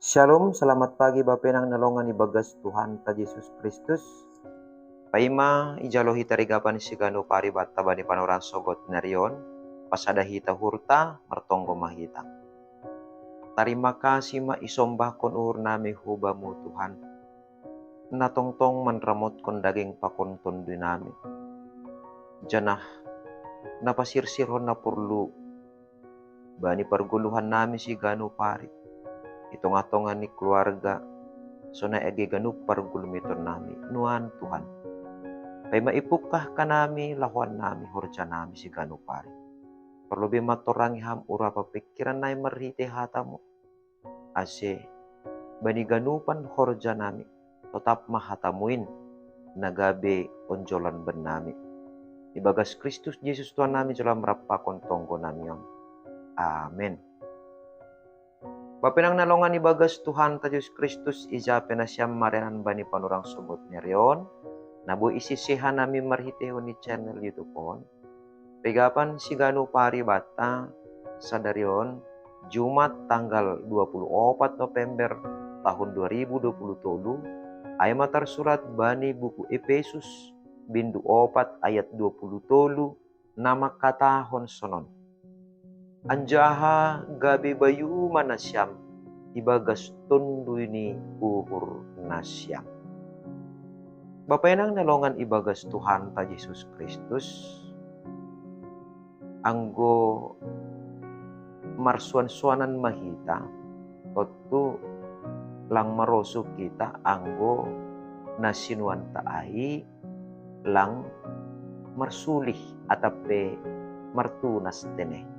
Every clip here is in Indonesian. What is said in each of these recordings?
Shalom, selamat pagi Bapak nang nalongan ibagas Tuhan ta Yesus Kristus. Paima ijalohi tarigapan sigano pari batta bani panoran sogot narion, pasada hita hurta martonggo mahita. Terima kasih ma isombah kon ur nami hubamu Tuhan. Natongtong manramot kon daging pakon tondo nami. Janah napasirsirhon na perlu bani perguluhan nami sigano pari. Itong-atongan ni keluarga so na agi ganup pargulumiton nami nuan Tuhan. Kay maipukah ka nami lahuan nami horja nami si ganupari. Perlu bimatorangi ham ura papikiran na marhite hatamu. Ase bani ganupan horja nami tetap mahatamuin nagabe onjolan ben nami. Ibagas Kristus Yesus Tuhan nami dalam rapakon tonggo nami yang. Amin. Bapinang nalongan ibagas Tuhan ta Yesus Kristus ijape na siyam marianan bani panurang subot nerion. Nabu isisihan nami marhitehon ni channel YouTube pon. Pegapan sigano pari bata sadarion Jumat tanggal 24 November tahun 2027 ay matar surat bani buku Efesus bindu 4 ayat 27 nama katahon sonon. Anjaha gabi bayu manasyam ibagas tundu ini uhur nasyam. Bapak nang nalongan ibagas Tuhan ta Yesus Kristus anggo marsuan-suanan mahita otu lang maroso kita anggo nasinuan taai lang marsulih atape martunas tene.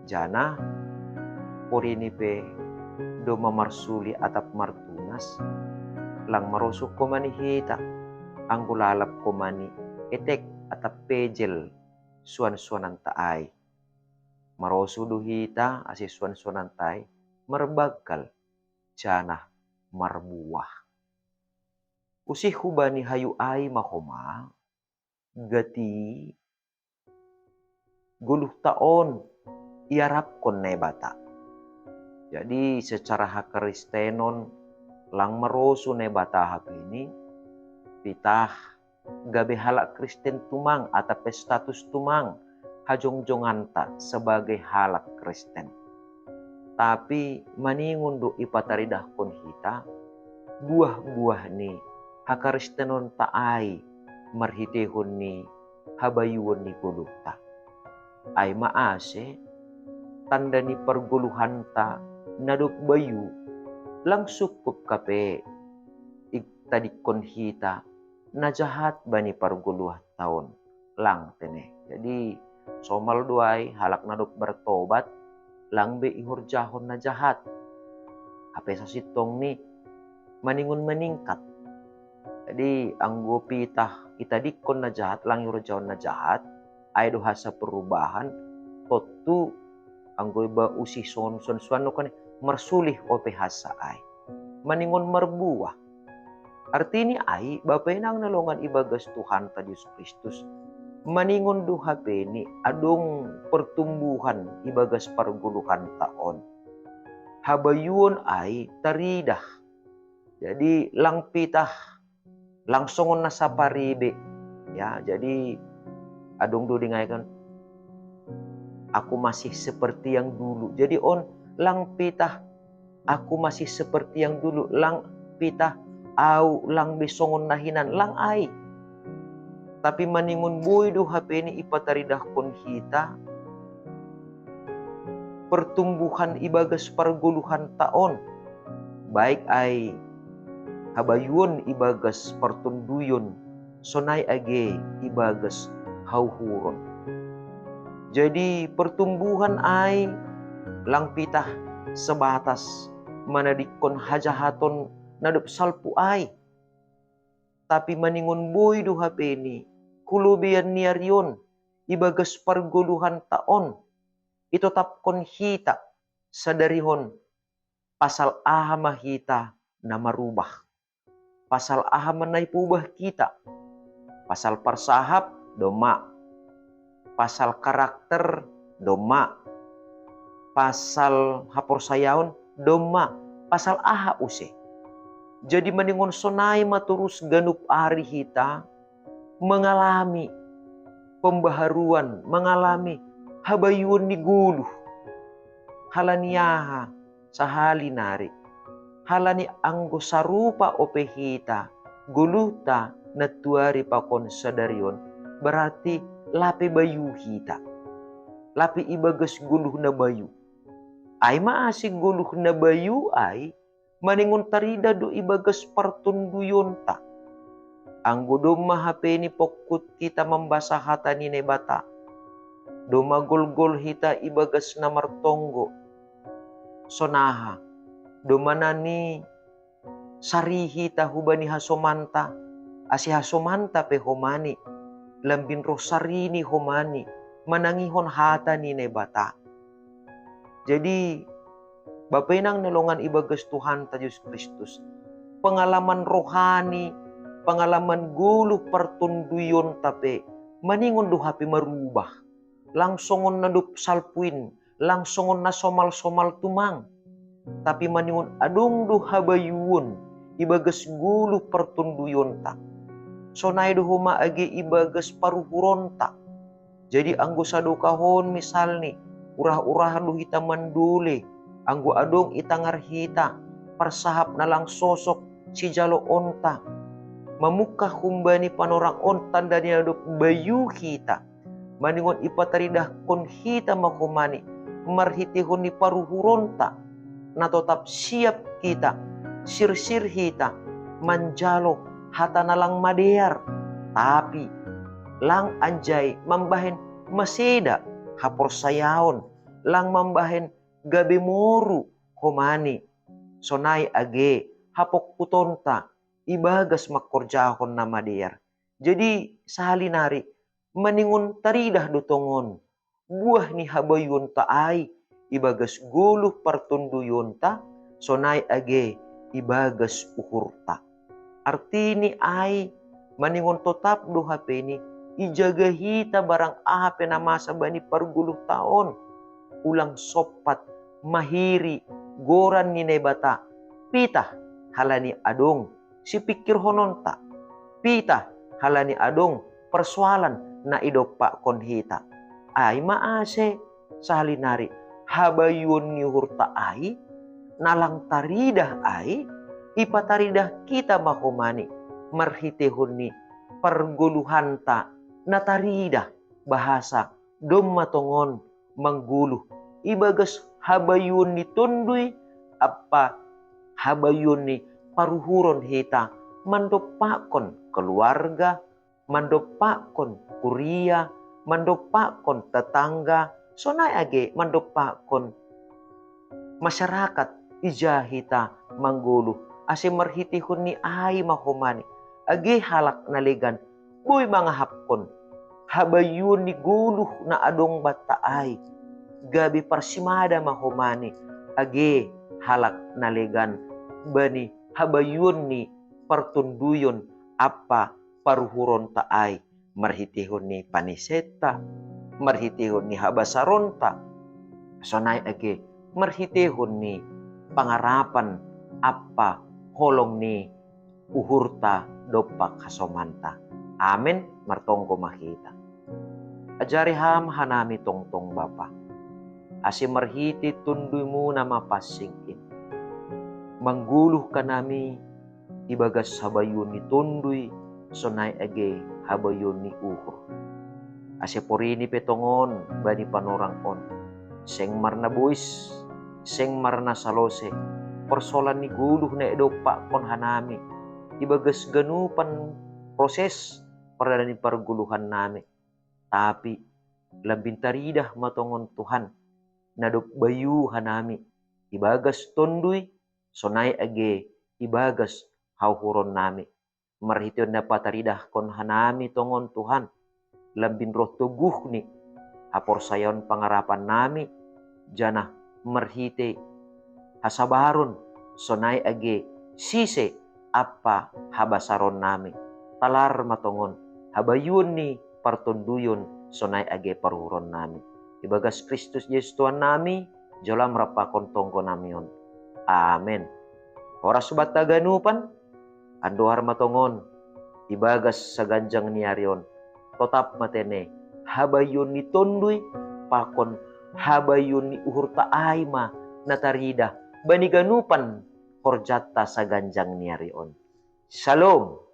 Jana porini pe do mamarsuli atap martunas lang marosok ko mani hita anggo lalap ko mani etek atap pejel suan-suanan taay maroso do hita asi suan-suanan taay marbagkal jana marbuah usih hubani hayu ay mahoma gati guluh taon iarap kon nebata. Jadi secara hakristenon lang maroso nebata hak ini pitah gabe halak Kristen tumang atau status tumang hajong-jonganta sebagai halak Kristen. Tapi maningun do ipataridah kon hita buah-buah ni hakristenon taai marhitehon ni habayuon ni gulukta. Ay maase tanda ni perguluhan ta naduk bayu lang sukup kape tadikon hita najahat bani perguluhan tahun lang tene. Jadi somal duay halak naduk bertobat lang be ihurjahon najahat. Ape sa sitong ni maningun meningkat. Jadi anggo pitah itadikon najahat lang ihurjahon najahat ay doha sa perubahan totu anggo iba usih son-son no kan marsulih ope hasa ay maningon marbuah artini ay bapay nang nalongan ibagas Tuhan ta Yesus Kristus maningon duha peni adong pertumbuhan ibagas parguluhan taon habayuon ay taridah jadi lang pitah langsongon na sa paribe ya jadi adong do dingaykan aku masih seperti yang dulu. Jadi on lang pitah aku masih seperti yang dulu. Lang pitah au lang besongon nahinan lang ay. Tapi maningun boy do HP ini ipataridah kon hita pertumbuhan ibagas parguluhan taon. Baik ay habayuon ibagas pertunduyon sonay age ibagas hauhuron. Jadi pertumbuhan ay lang pitah sebatas manadikon hajahaton nadup salpu ay. Tapi maningon boy do hapeni kulubian niaryon ibagas parguluhan taon ito tapkon hita sadarihon pasal aha mahita na marubah. Pasal aha manaipubah kita. Pasal parsahap doma. Pasal karakter doma, pasal haporsayaon doma, pasal aha use. Jadi meningon sonai maturus ganup ari hita mengalami pembaharuan, mengalami habayun ni guluh. Halaniaha sahali nari. Halani anggo sarupa opehita guluta natuari pakon sadarion berarti lape bayu hita. Lapi ibagas guluh na bayu. Ay maasig guluh na bayu ay maningon tarida do ibagas partunduyon ta. Ang godom mahapeni pokut kita membasa hata ni nebata. Do magolgol hita ibagas na martonggo. Sonaha. Do manani sari hita hubani hasomanta. Asi hasomanta pe homani. Lambin rosarini homani. Manangihon hata ni nebata. Jadi bapenang nalongan ibagas Tuhan ta Yesus Kristus. Pengalaman rohani, pengalaman guluh pertunduyon tape maningon do hape marubah. Langsongon nadup salpuin, langsongon na somal-somal tumang. Tapi maningon adong do habayuon ibagas guluh pertunduyon ta. Sonay do huma age ibagas paruhuron ta. Jadi anggo sado kahon misalni urah-urah do hita mandule, anggo adong itangar hita persahap na lang sosok si jalo onta. Mamukah humbani panorang ontan dan adop bayu hita. Maningon ipataridah kon hita makumani marhitihon ni paruhuronta na tetap siap kita sir-sir hita manjalo hata na lang madear. Tapi lang anjay mambahen maseda hapor sayaon lang mambahen gabi moru homani sonay age hapok putonta ibagas makorjahon na madear. Jadi sahalinari maningon taridah dotongon buah ni habayon ta ay ibagas guluh partunduyon ta sonay age ibagas uhurta. Artini ay maningon tetap do hapeni ijaga hita barang aha penamasa bani parguluh taon. Ulang sopat mahiri goran ni nebata. Pitah halani adong si pikir hononta. Pitah halani adong persoalan na idopa kon hita. Ay maase sahalinari habayun ni hurta ay nalang taridah ay ipataridah kita mahumani marhitehon ni perguluhanta nataridah bahasa dom matongon mangguluh ibagas habayun ni tunduy apa habayun ni paruhuron hita mandopakon keluarga, mandopakon kuria, mandopakon tetangga, sonay age mandopakon masyarakat ija hita mangguluh ase marhitihon ni ay mahumani age halak naligan boy mga hapkon habayun ni guluh na adong bata ay gabi parsimada mahumani age halak naligan bani habayun ni pertunduyon apa paruhuron ta ay marhitihon ni paniseta marhitihon ni habasaronta sonay age marhitihon ni pangarapan apa holong ni uhurta dopak hasomanta. Amen. Martongko makita. Ajari ham hanami tongtong Bapa. Asi marhiti tunduy mo na mapasingin. Mangguluh ka nami ibagas habayun ni tunduy sonay age habayun ni uhur. Asi porini petongon bani panorang on. Seng marna buis, seng marna salose. Persoalan ni guluh na edopa kon hanami. Ibagas ganupan proses pada ni perguluhan nami. Tapi lambin taridah matongon Tuhan nadop bayu hanami. Ibagas tonduy sonay age ibagas hauhuron nami. Marhition na pataridah kon hanami tongon Tuhan. Lambin roh tuguh ni hapor sayon pangarapan nami. Jana marhite hasabaron sonay age sise apa habasaron nami. Talar matongon habayun ni partunduyon sonay age paruhuron nami. Ibagas Kristus Yesus Tuhan nami, jolam rapakon tongko namion. Amen. Horas bata ganupan, ando harmatongon, ibagas sa ganjang niarion, totap matene, habayun ni tondui, pakon habayun ni uhur taay ma natarida, bani ganupan, horjata sa ganjang niarion. Shalom!